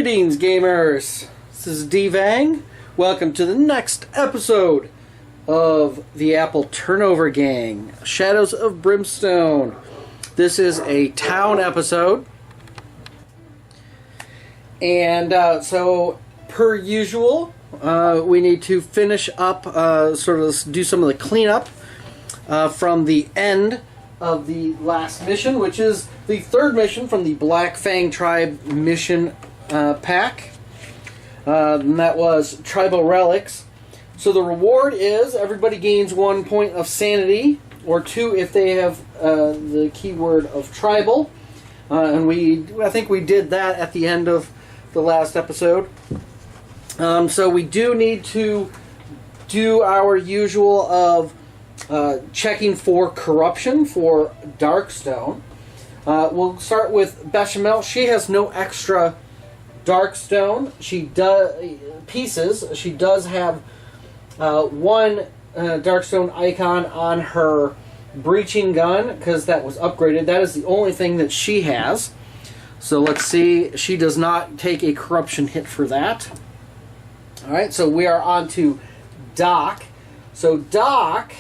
Greetings, gamers! This is D-Vang. Welcome to the next episode of the Apple Turnover Gang, Shadows of Brimstone. This is a town episode. And so, per usual, we need to finish up, sort of do some of the cleanup from the end of the last mission, which is the third mission from the Black Fang Tribe mission pack. And that was Tribal Relics. So the reward is everybody gains 1 point of sanity, or 2 if they have the keyword of tribal. And I think we did that at the end of the last episode. So we do need to do our usual of checking for corruption for Darkstone. We'll start with Bechamel. She has no extra Darkstone. She does pieces. She does have one Darkstone icon on her breaching gun because that was upgraded. That is the only thing that she has. So let's see. She does not take a corruption hit for that. All right. So we are on to Doc. So Doc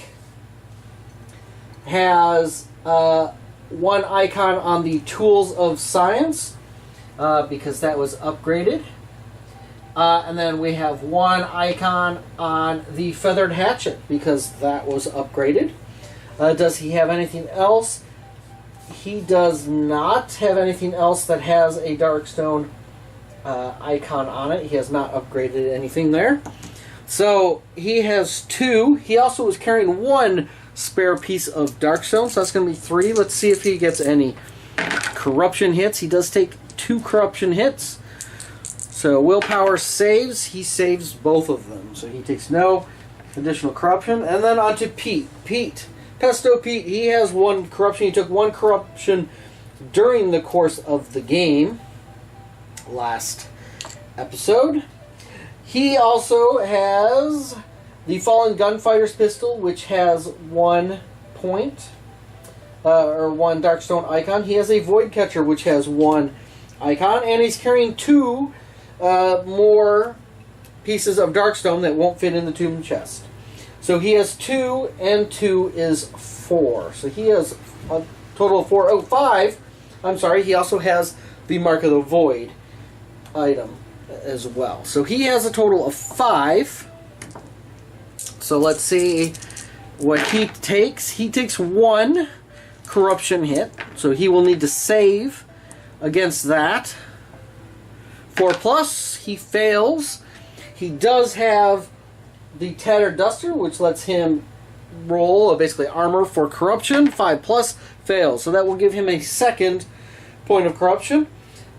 has one icon on the Tools of Science because that was upgraded. And then we have one icon on the Feathered Hatchet because that was upgraded. Does he have anything else? He does not have anything else that has a Darkstone icon on it. He has not upgraded anything there. So he has 2. He also was carrying 1 spare piece of Darkstone, so that's going to be 3. Let's see if he gets any corruption hits. He does take 2 corruption hits. So willpower saves. He saves both of them. So he takes no additional corruption. And then on to Pete. Pesto Pete, he has 1 corruption. He took 1 corruption during the course of the game last episode. He also has the Fallen Gunfighter's Pistol, which has 1 point, or 1 Darkstone icon. He has a Void Catcher, which has 1 icon, and he's carrying 2 more pieces of Darkstone that won't fit in the tomb chest. So he has 2, and 2 is 4. So he has a total of 4. Oh, 5. I'm sorry, he also has the Mark of the Void item as well. So he has a total of 5. So let's see what he takes. He takes 1 corruption hit, so he will need to save against that. 4+, he fails. He does have the Tattered Duster, which lets him roll basically armor for corruption. 5+, fails. So that will give him a 2nd point of corruption.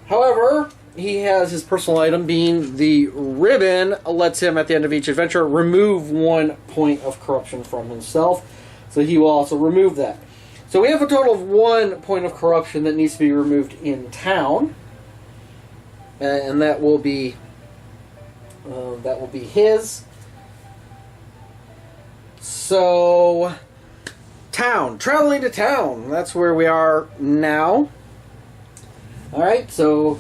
However, he has his personal item being the ribbon, lets him at the end of each adventure remove 1 point of corruption from himself. So he will also remove that. So we have a total of 1 point of corruption that needs to be removed in town. And that will be his. So town, traveling to town. That's where we are now. All right, so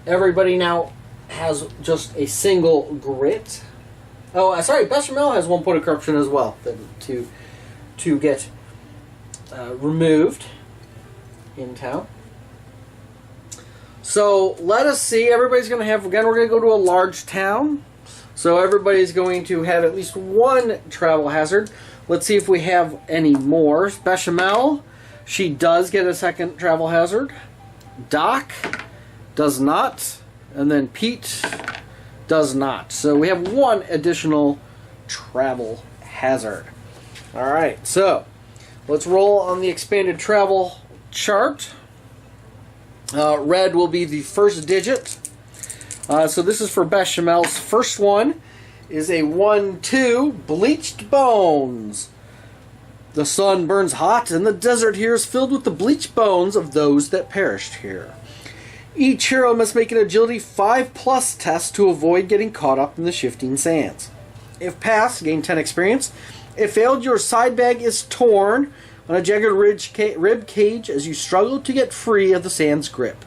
everybody now has just a single grit. Oh, sorry, Bechamel has 1 point of corruption as well to get removed in town. So let us see. Everybody's going to have, again, we're going to go to a large town. So everybody's going to have at least 1 travel hazard. Let's see if we have any more. Bechamel, she does get a 2nd travel hazard. Doc does not. And then Pete does not. So we have 1 additional travel hazard. Alright, so let's roll on the expanded travel chart. Red will be the first digit. So this is for Bechamel's. First one is a 1-2, bleached bones. The sun burns hot, and the desert here is filled with the bleached bones of those that perished here. Each hero must make an agility 5+ test to avoid getting caught up in the shifting sands. If passed, gain 10 experience. If failed, your side bag is torn on a jagged rib cage as you struggle to get free of the sand's grip.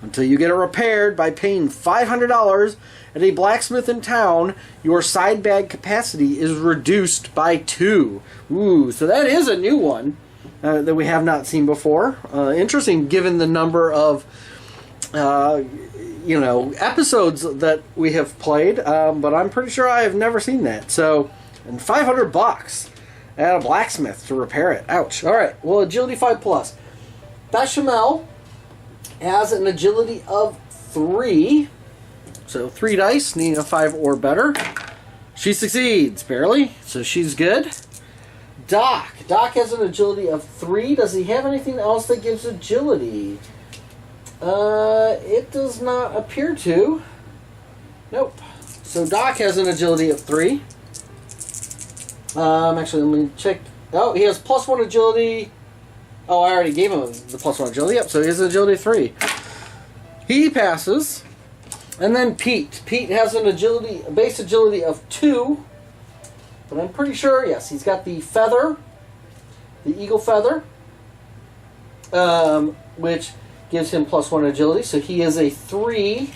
Until you get it repaired by paying $500 at a blacksmith in town, your side bag capacity is reduced by 2. Ooh, so that is a new one that we have not seen before. Interesting, given the number of episodes that we have played, but I'm pretty sure I have never seen that. So, and $500 at a blacksmith to repair it. Ouch. All right. Well, agility 5+. Bechamel has an agility of 3. So 3 dice, needing a 5 or better. She succeeds, barely. So she's good. Doc. Doc has an agility of 3. Does he have anything else that gives agility? It does not appear to. Nope. So Doc has an agility of 3. Actually, let me check. Oh, he has +1 agility. Oh, I already gave him the +1 agility. Yep, so he has an agility of 3. He passes. And then Pete. Pete has a base agility of 2. But I'm pretty sure, yes, he's got the feather. The eagle feather. Which gives him +1 agility. So he is a 3.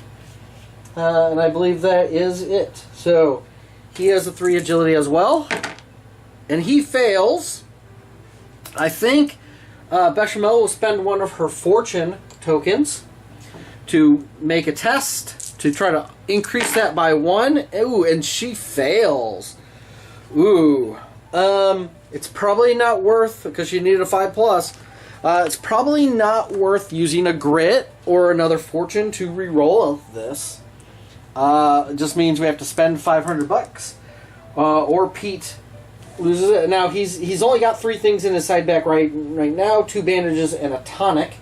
And I believe that is it. So he has a 3 agility as well. And he fails. I think Bechamel will spend one of her fortune tokens to make a test to try to increase that by 1. Ooh, and she fails. Ooh. It's probably not worth, because she needed a 5+. It's probably not worth using a grit or another fortune to re-roll this. It just means we have to spend $500. Or Pete loses it. Now he's only got 3 things in his side back right now: 2 bandages and a tonic,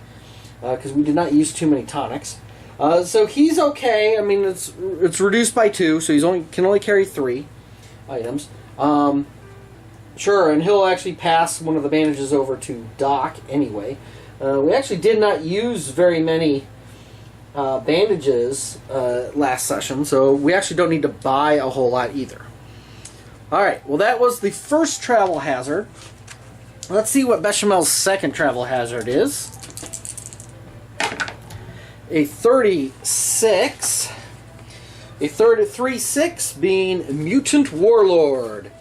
because we did not use too many tonics. So he's okay. I mean, it's reduced by 2, so can only carry 3 items. Sure, and he'll actually pass one of the bandages over to Doc anyway. We actually did not use very many bandages last session, so we actually don't need to buy a whole lot either. Alright, well that was the first travel hazard. Let's see what Bechamel's second travel hazard is. A 36. A 36 being Mutant Warlord.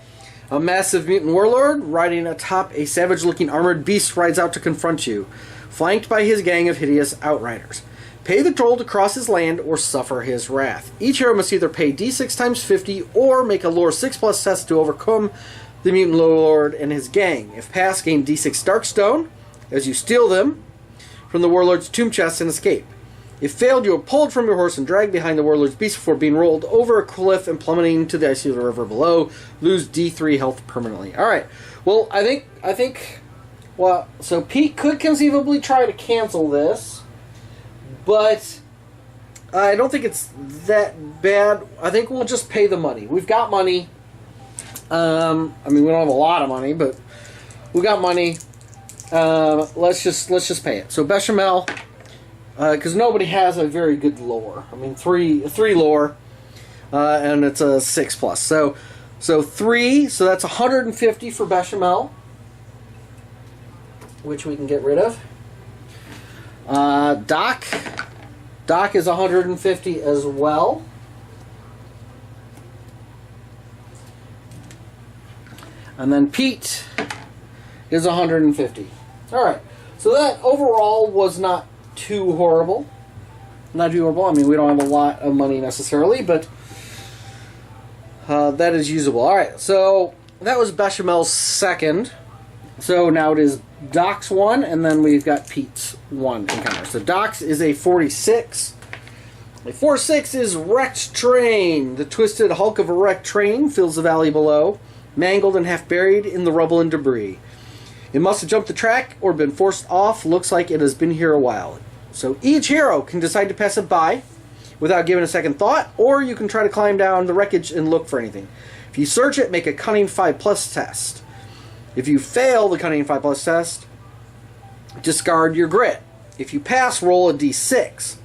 A massive mutant warlord riding atop a savage-looking armored beast rides out to confront you, flanked by his gang of hideous outriders. Pay the troll to cross his land or suffer his wrath. Each hero must either pay d6 times 50 or make a lore 6+ test to overcome the mutant warlord and his gang. If passed, gain d6 Darkstone as you steal them from the warlord's tomb chest and escape. If failed, you are pulled from your horse and dragged behind the warlord's beast before being rolled over a cliff and plummeting to the icy river below. Lose d3 health permanently. Alright, well, I think, well, so Pete could conceivably try to cancel this, but I don't think it's that bad. I think we'll just pay the money. We've got money. I mean, we don't have a lot of money, but we got money. Let's just pay it. So Bechamel, because nobody has a very good lore. I mean, three lore, and it's a 6+. So 3. So that's 150 for Bechamel, which we can get rid of. Doc is 150 as well. And then Pete is 150. Alright, so that overall was not too horrible. Not too horrible. I mean, we don't have a lot of money necessarily, but that is usable. Alright, so that was Bechamel's second. So now it is Doc's 1, and then we've got Pete's 1 encounter. So Doc's is a 46. A 46 is Wrecked Train. The twisted hulk of a wrecked train fills the valley below, mangled and half buried in the rubble and debris. It must have jumped the track or been forced off. Looks like it has been here a while. So each hero can decide to pass it by without giving a second thought, or you can try to climb down the wreckage and look for anything. If you search it, make a Cunning 5+ test. If you fail the Cunning 5+ test, discard your grit. If you pass, roll a d6.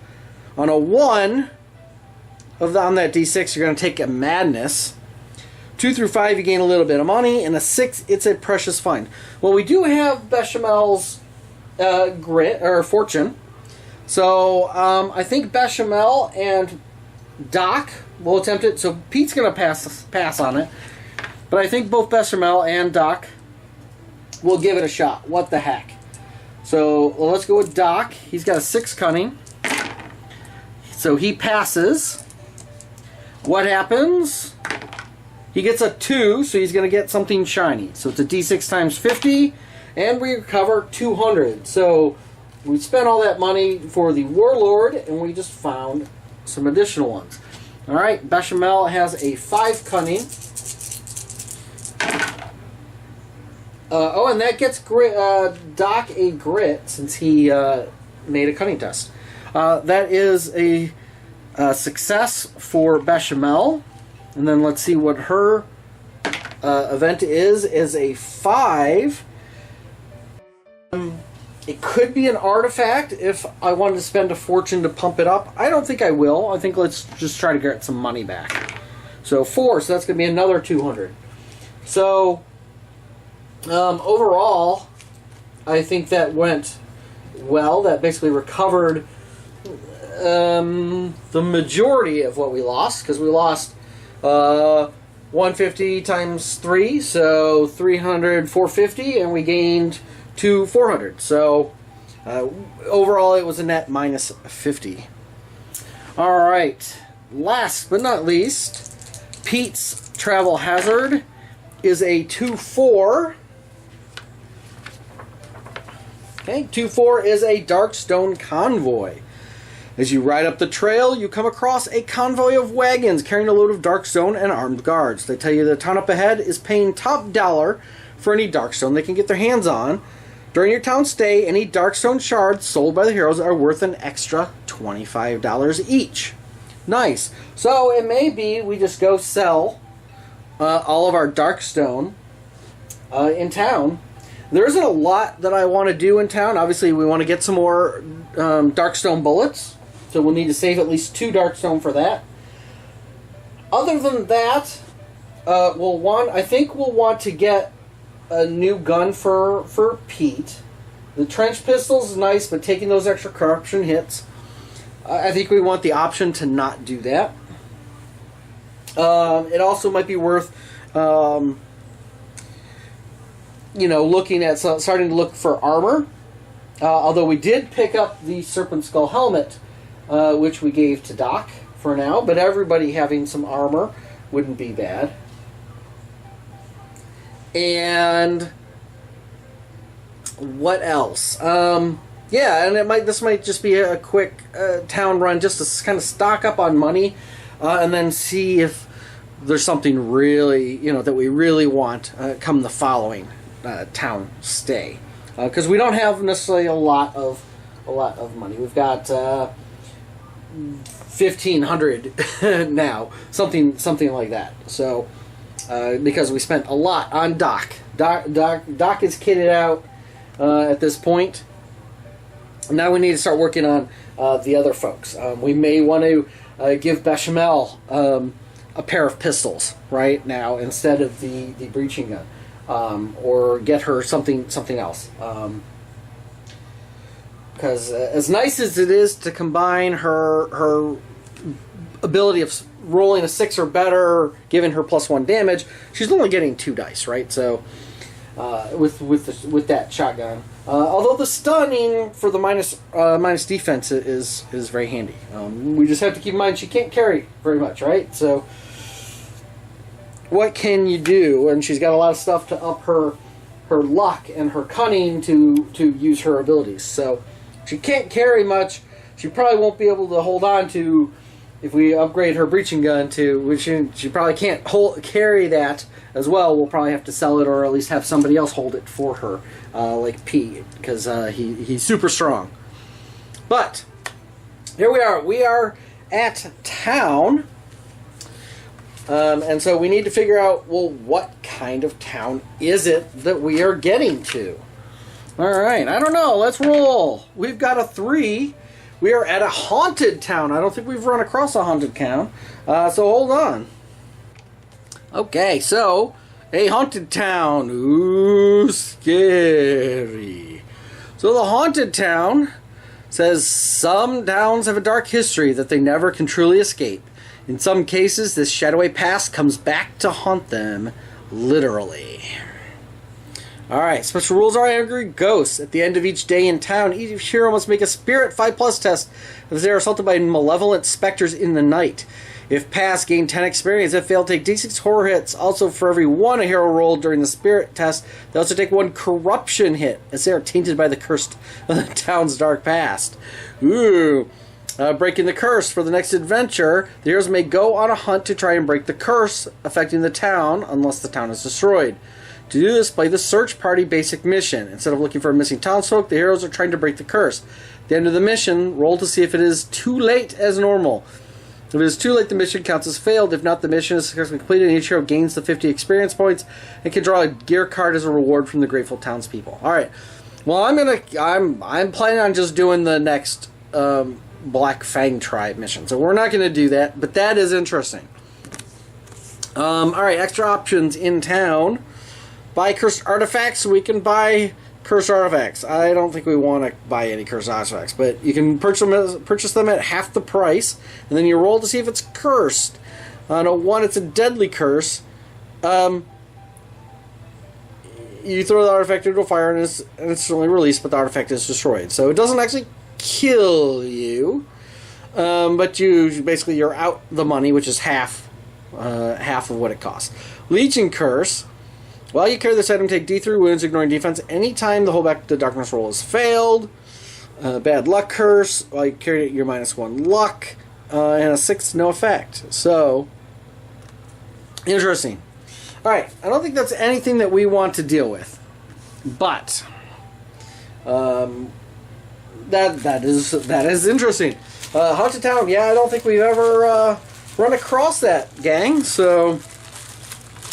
On a 1, on that d6, you're going to take a Madness. 2 through 5, you gain a little bit of money, and a 6, it's a precious find. Well, we do have Bechamel's grit or fortune, So I think Bechamel and Doc will attempt it. So Pete's going to pass on it. But I think both Bechamel and Doc will give it a shot. What the heck? So well, let's go with Doc. He's got a 6 cunning. So he passes. What happens? He gets a 2, so he's going to get something shiny. So it's a D6 times 50, and we recover 200. So we spent all that money for the Warlord, and we just found some additional ones. All right, Bechamel has a 5 cunning. And that gets Doc a grit since he made a cunning test. That is a success for Bechamel. And then let's see what her event is a 5. It could be an artifact if I wanted to spend a fortune to pump it up. I don't think I will. I think let's just try to get some money back. So 4, so that's going to be another 200. So overall, I think that went well. That basically recovered the majority of what we lost, because we lost 150 times 3, so 300, 450, and we gained 400. So overall, it was a net minus 50. All right. Last but not least, Pete's travel hazard is a 2-4. Okay, 2-4 is a Darkstone convoy. As you ride up the trail, you come across a convoy of wagons carrying a load of Darkstone and armed guards. They tell you the town up ahead is paying top dollar for any Darkstone they can get their hands on. During your town stay, any Darkstone shards sold by the heroes are worth an extra $25 each. Nice. So it may be we just go sell all of our Darkstone in town. There isn't a lot that I want to do in town. Obviously, we want to get some more Darkstone bullets. So we'll need to save at least 2 Darkstone for that. Other than that, I think we'll want to get a new gun for Pete. The trench pistol's nice, but taking those extra corruption hits, I think we want the option to not do that. It also might be worth, looking at starting to look for armor. Although we did pick up the Serpent Skull helmet, which we gave to Doc for now, but everybody having some armor wouldn't be bad. And what else? And this might just be a quick town run just to kind of stock up on money, and then see if there's something really, that we really want come the following town stay. Because we don't have necessarily a lot of money. We've got 1,500 now, something like that. So because we spent a lot on Doc. Doc is kitted out at this point. Now we need to start working on the other folks. We may want to give Bechamel a pair of pistols right now instead of the breaching gun. Or get her something else. Because as nice as it is to combine her ability of rolling a 6 or better, giving her +1 damage, she's only getting 2 dice, right? So with that shotgun, although the stunning for the minus defense is very handy. We just have to keep in mind she can't carry very much, right? So what can you do? And she's got a lot of stuff to up her luck and her cunning to use her abilities. So she can't carry much. She probably won't be able to hold on to, if we upgrade her breaching gun to, which she probably can't carry that as well. We'll probably have to sell it, or at least have somebody else hold it for her, like Pete, because he's super strong. But here we are. We are at town. And so we need to figure out, well, what kind of town is it that we are getting to? All right, I don't know. Let's roll. We've got a 3. We are at a haunted town. I don't think we've run across a haunted town. So hold on. Okay, so a haunted town. Ooh, scary. So the haunted town says some towns have a dark history that they never can truly escape. In some cases, this shadowy past comes back to haunt them, literally. Alright, special rules are angry ghosts. At the end of each day in town, each hero must make a spirit 5+ test if they are assaulted by malevolent specters in the night. If passed, gain 10 experience. If failed, take d6 horror hits. Also, for every 1 a hero rolled during the spirit test, they also take 1 corruption hit, as they are tainted by the curse of the town's dark past. Ooh. Breaking the curse. For the next adventure, the heroes may go on a hunt to try and break the curse affecting the town, unless the town is destroyed. To do this, play the search party basic mission. Instead of looking for a missing townsfolk, the heroes are trying to break the curse. At the end of the mission, roll to see if it is too late as normal. If it is too late, the mission counts as failed. If not, the mission is successfully completed, and each hero gains the 50 experience points and can draw a gear card as a reward from the grateful townspeople. All right. Well, I'm planning on just doing the next Black Fang Tribe mission, so we're not going to do that. But that is interesting. All right, extra options in town. Buy cursed artifacts. We can buy cursed artifacts. I don't think we want to buy any cursed artifacts, but you can purchase them at half the price, and then you roll to see if it's cursed. On a 1, it's a deadly curse. You throw the artifact into a fire, and it's instantly released, but the artifact is destroyed. So it doesn't actually kill you, but you're out the money, which is half of what it costs. Legion curse. While you carry this item, take D3 wounds, ignoring defense. Anytime the hold back the darkness roll has failed. Bad luck curse. While you carry it, you're -1 luck. And a 6, no effect. So, interesting. Alright, I don't think that's anything that we want to deal with. But, that is interesting. Haunted Town, yeah, I don't think we've ever run across that, gang. So,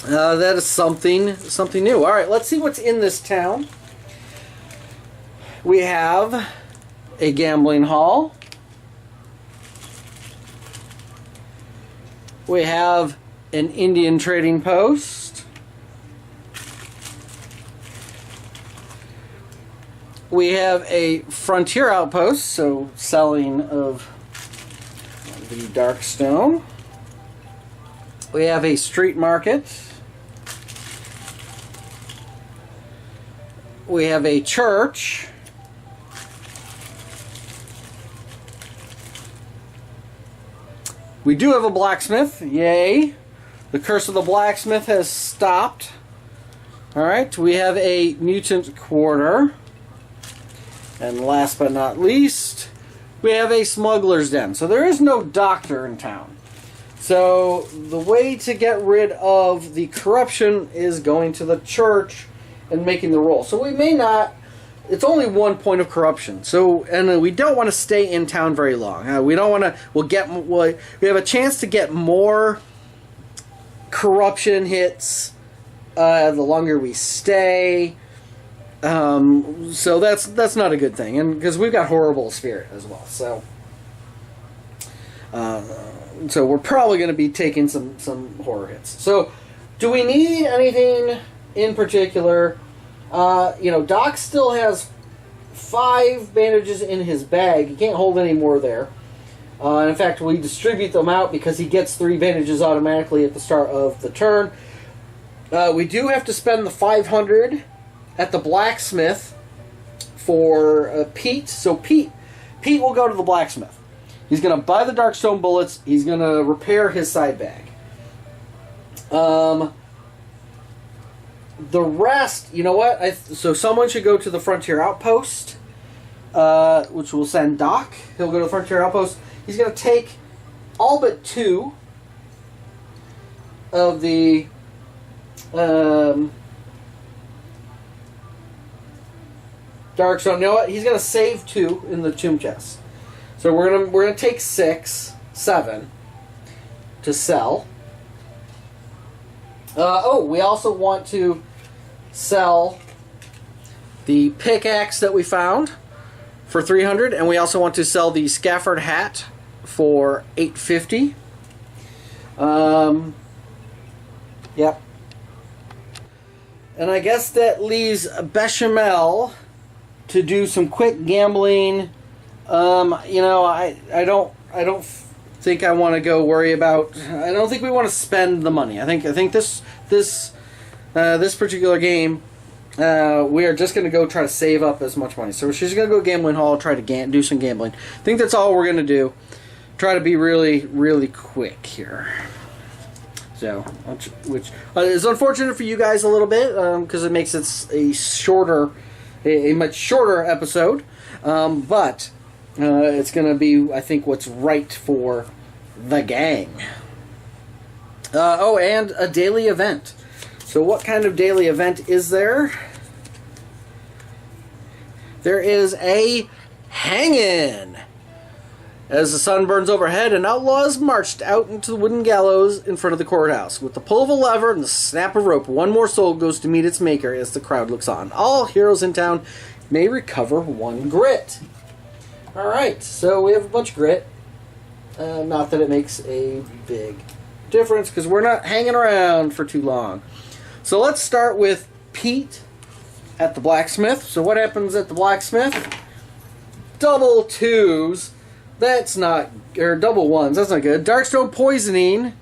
that is something new. All right, let's see what's in this town. We have a gambling hall. We have an Indian trading post. We have a frontier outpost, so selling of the dark stone. We have a street market. We have a church. We do have a blacksmith. Yay. The curse of the blacksmith has stopped. Alright, we have a mutant quarter. And last but not least, we have a smuggler's den. So there is no doctor in town. So the way to get rid of the corruption is going to the church and making the roll. So we may not. It's only 1 point of corruption. So, and we don't want to stay in town very long. We don't want to. We have a chance to get more corruption hits the longer we stay. So that's not a good thing, and because we've got horrible spirit as well. So, so we're probably going to be taking some horror hits. So, do we need anything in particular? Doc still has 5 bandages in his bag. He can't hold any more there. And in fact, we distribute them out because he gets 3 bandages automatically at the start of the turn. We do have to spend the 500 at the blacksmith for Pete. So Pete will go to the blacksmith. He's going to buy the darkstone bullets. He's going to repair his side bag. The rest, you know what? So someone should go to the Frontier Outpost, which will send Doc. He'll go to the Frontier Outpost. He's going to take all but 2 of the Darkstone. You know what? He's going to save 2 in the tomb chest. So we're gonna take 7 to sell. We also want to sell the pickaxe that we found for 300, and we also want to sell the Scafford hat for 850. Yep. And I guess that leaves Bechamel to do some quick gambling I don't think I want to go worry about. I don't think we want to spend the money. I think this particular game, we are just going to go try to save up as much money. So she's going to go gambling hall, try to do some gambling. I think that's all we're going to do. Try to be really, really quick here. So, which is unfortunate for you guys a little bit, because it makes it a much shorter episode. But it's going to be, I think, what's right for the gang. And a daily event. So what kind of daily event is there? There is a hang-in. As the sun burns overhead, an outlaw is marched out into the wooden gallows in front of the courthouse. With the pull of a lever and the snap of rope, one more soul goes to meet its maker as the crowd looks on. All heroes in town may recover 1 grit. Alright, so we have a bunch of grit. Not that it makes a big difference, because we're not hanging around for too long. So let's start with Pete at the blacksmith. So what happens at the blacksmith? Double 2s. That's not... Or double 1s. That's not good. Darkstone poisoning.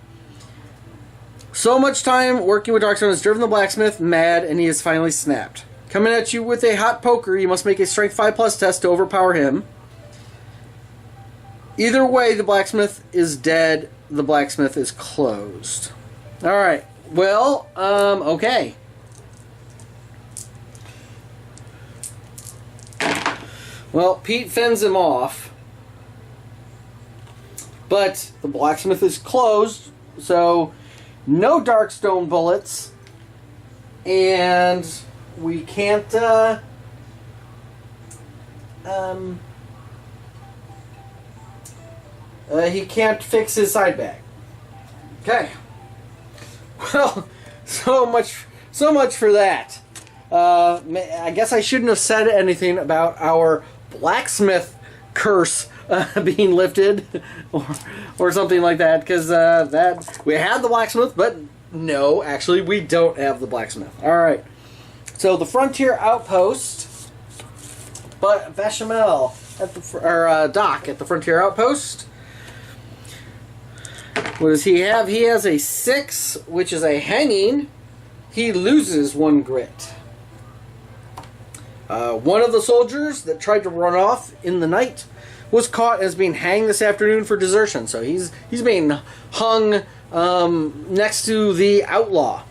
So much time working with Darkstone has driven the blacksmith mad, and he has finally snapped. Coming at you with a hot poker, you must make a strength 5+ test to overpower him. Either way, the blacksmith is dead. The blacksmith is closed. Alright. Well, okay. Well, Pete fends him off. But the blacksmith is closed, so no Darkstone bullets. And we can't, he can't fix his side bag. Okay. Well, so much for that. I guess I shouldn't have said anything about our blacksmith curse being lifted, or something like that, because that we had the blacksmith, but no, actually we don't have the blacksmith. All right. So the frontier outpost, but Bechamel at the Doc at the frontier outpost. What does he have? He has a 6, which is a hanging. He loses 1 grit. One of the soldiers that tried to run off in the night was caught as being hanged this afternoon for desertion. So he's being hung next to the outlaw.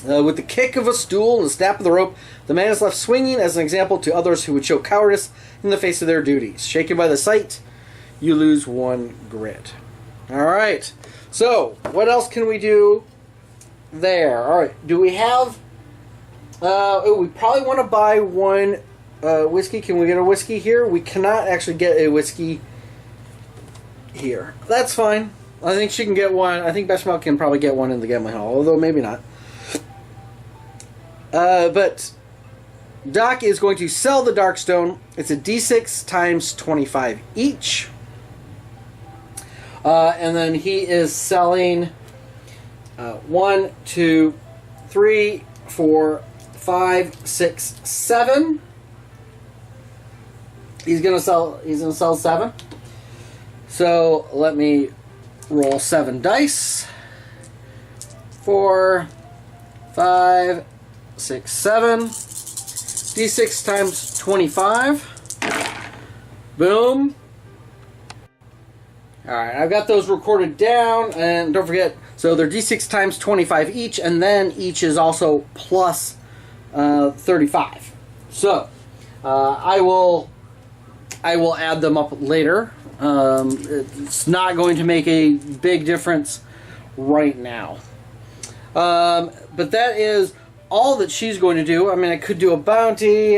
With the kick of a stool and the snap of the rope, the man is left swinging as an example to others who would show cowardice in the face of their duties. Shaken by the sight, you lose 1 grit. Alright, so what else can we do there? Alright, do we have... we probably want to buy 1 whiskey. Can we get a whiskey here? We cannot actually get a whiskey here. That's fine. I think she can get 1. I think Bechamel can probably get 1 in the gambling hall, although maybe not. But Doc is going to sell the Darkstone. It's a D6 times 25 each. And then he is selling 1, 2, 3, 4, 5, 6, 7. He's gonna sell 7. So let me roll 7 dice. 4, 5, 6, 7. D6 times 25. Boom. Alright, I've got those recorded down, and don't forget, so they're D6 times 25 each, and then each is also plus 35. So, I will add them up later. It's not going to make a big difference right now. But that is all that she's going to do. I mean, I could do a bounty.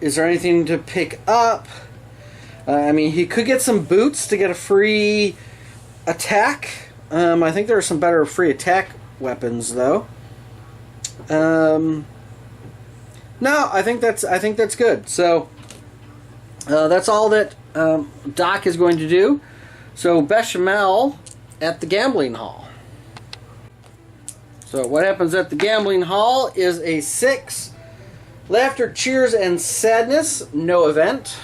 Is there anything to pick up? I mean, he could get some boots to get a free attack. I think there are some better free attack weapons, though. No, I think that's good. So that's all that Doc is going to do. So Bechamel at the gambling hall. So what happens at the gambling hall is a 6 Laughter, cheers, and sadness. No event.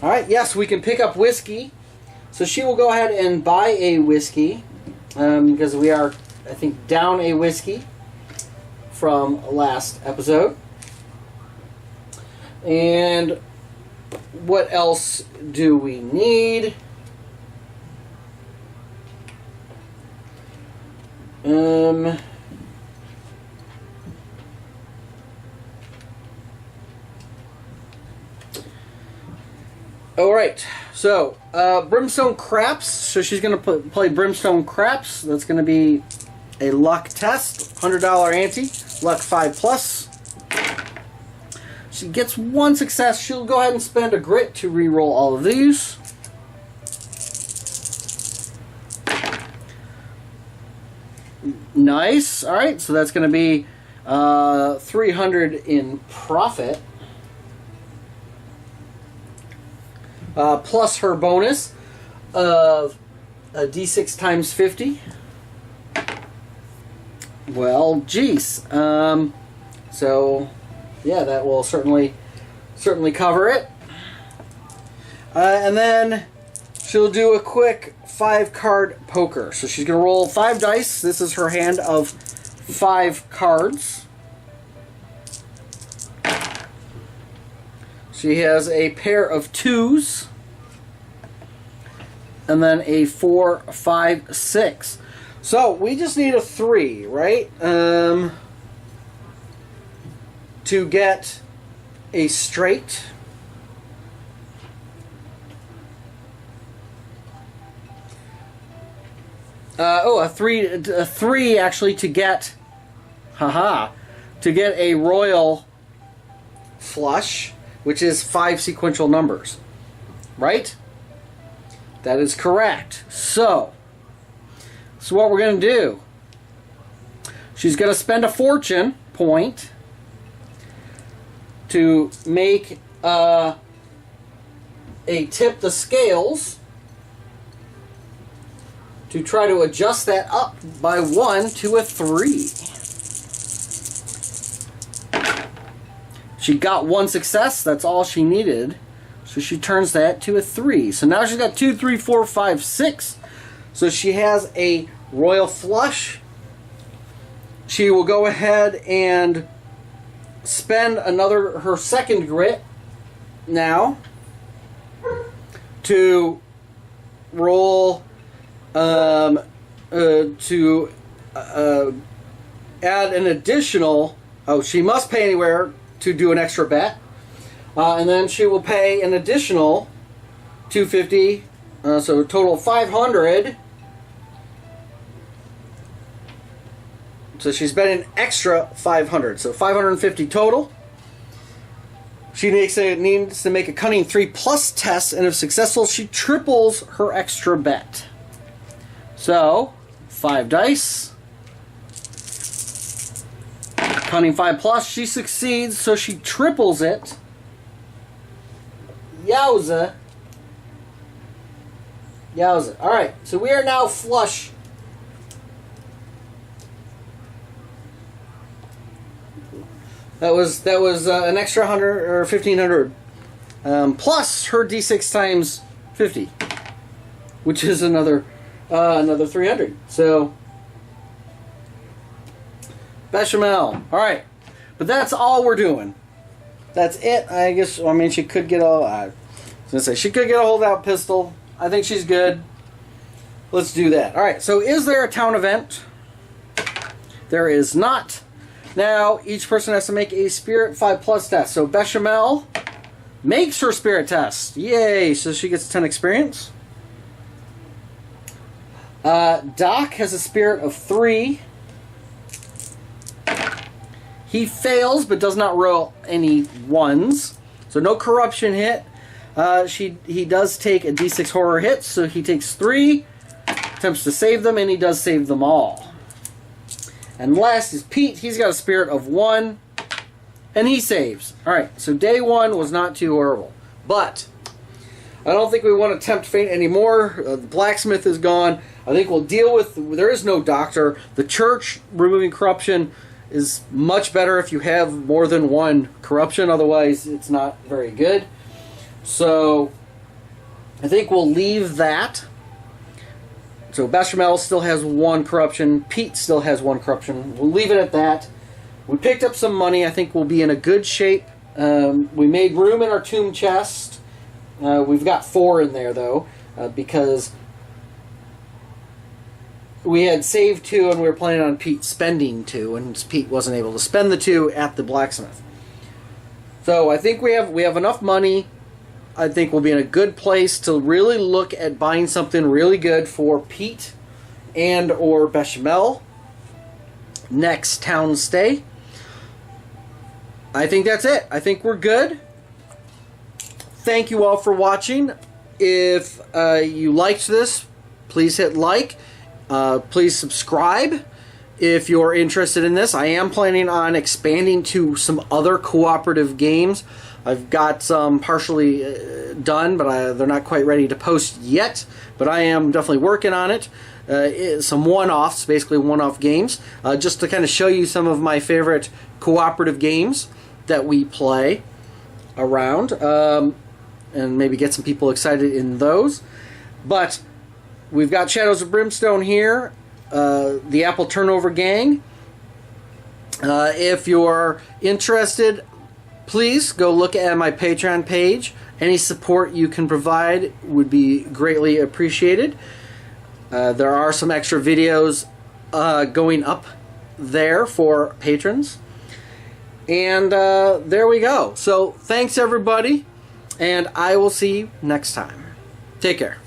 Alright, yes, we can pick up whiskey. So she will go ahead and buy a whiskey. Because we are, I think, down a whiskey from last episode. And what else do we need? Alright, so Brimstone Craps. So she's going to play Brimstone Craps. That's going to be a luck test. $100 ante. Luck 5 plus. She gets one success. She'll go ahead and spend a grit to re-roll all of these. Nice. Alright, so that's going to be 300 in profit. Plus her bonus of a d6 times 50. Well, geez. So, yeah, that will certainly cover it. And then she'll do a quick 5-card poker. So she's going to roll 5 dice. This is her hand of 5 cards. She has a pair of 2s. And then a 4, 5, 6. So we just need a 3, right? To get a straight. A 3 actually to get, to get a royal flush, which is 5 sequential numbers, right? That is correct. So what we're going to do, she's going to spend a fortune point to make a tip the scales to try to adjust that up by 1 to a 3. She got 1 success. That's all she needed. So she turns that to a 3. So now she's got 2, 3, 4, 5, 6. So she has a royal flush. She will go ahead and spend her second grit now to roll to add an additional. Oh, she must pay anywhere to do an extra bet. And then she will pay an additional $250, so a total of $500. So she's betting an extra $500, so $550 total. She needs to make a cunning 3 plus test, and if successful, she triples her extra bet. So 5 dice. Cunning 5 plus, she succeeds, so she triples it. Yowza. Yowza. Alright, so we are now flush. That was an extra 100 or 1,500. Plus her d6 times 50. Which is another 300. So bechamel. Alright. But that's all we're doing. That's it. I guess, I mean, she could get she could get a holdout pistol. I think she's good. Let's do that. Alright, so is there a town event? There is not. Now, each person has to make a Spirit 5 plus test. So Bechamel makes her Spirit test. Yay! So she gets 10 experience. Doc has a Spirit of 3. He fails, but does not roll any 1s. So no corruption hit. He does take a d6 horror hit, so he takes 3. Attempts to save them, and he does save them all. And last is Pete. He's got a Spirit of 1. And he saves. Alright, so day 1 was not too horrible. But I don't think we want to tempt fate anymore. The blacksmith is gone. I think we'll deal with... There is no doctor. The church removing corruption is much better if you have more than one corruption. Otherwise, it's not very good. So I think we'll leave that. So Bechamel still has one corruption. Pete still has one corruption. We'll leave it at that. We picked up some money. I think we'll be in a good shape. We made room in our tomb chest. We've got 4 in there, though, because we had saved 2 and we were planning on Pete spending 2, and Pete wasn't able to spend the 2 at the blacksmith. So I think we have enough money. I think we'll be in a good place to really look at buying something really good for Pete and or Bechamel next town stay. I think that's it. I think we're good. Thank you all for watching. If you liked this, please hit like. Please subscribe if you're interested in this. I am planning on expanding to some other cooperative games. I've got some partially done, but they're not quite ready to post yet. But I am definitely working on it. Some one-offs, basically one-off games, just to kind of show you some of my favorite cooperative games that we play around, and maybe get some people excited in those. But we've got Shadows of Brimstone here, the Apple Turnover Gang. If you're interested, please go look at my Patreon page. Any support you can provide would be greatly appreciated. There are some extra videos going up there for patrons. And there we go. So thanks, everybody, and I will see you next time. Take care.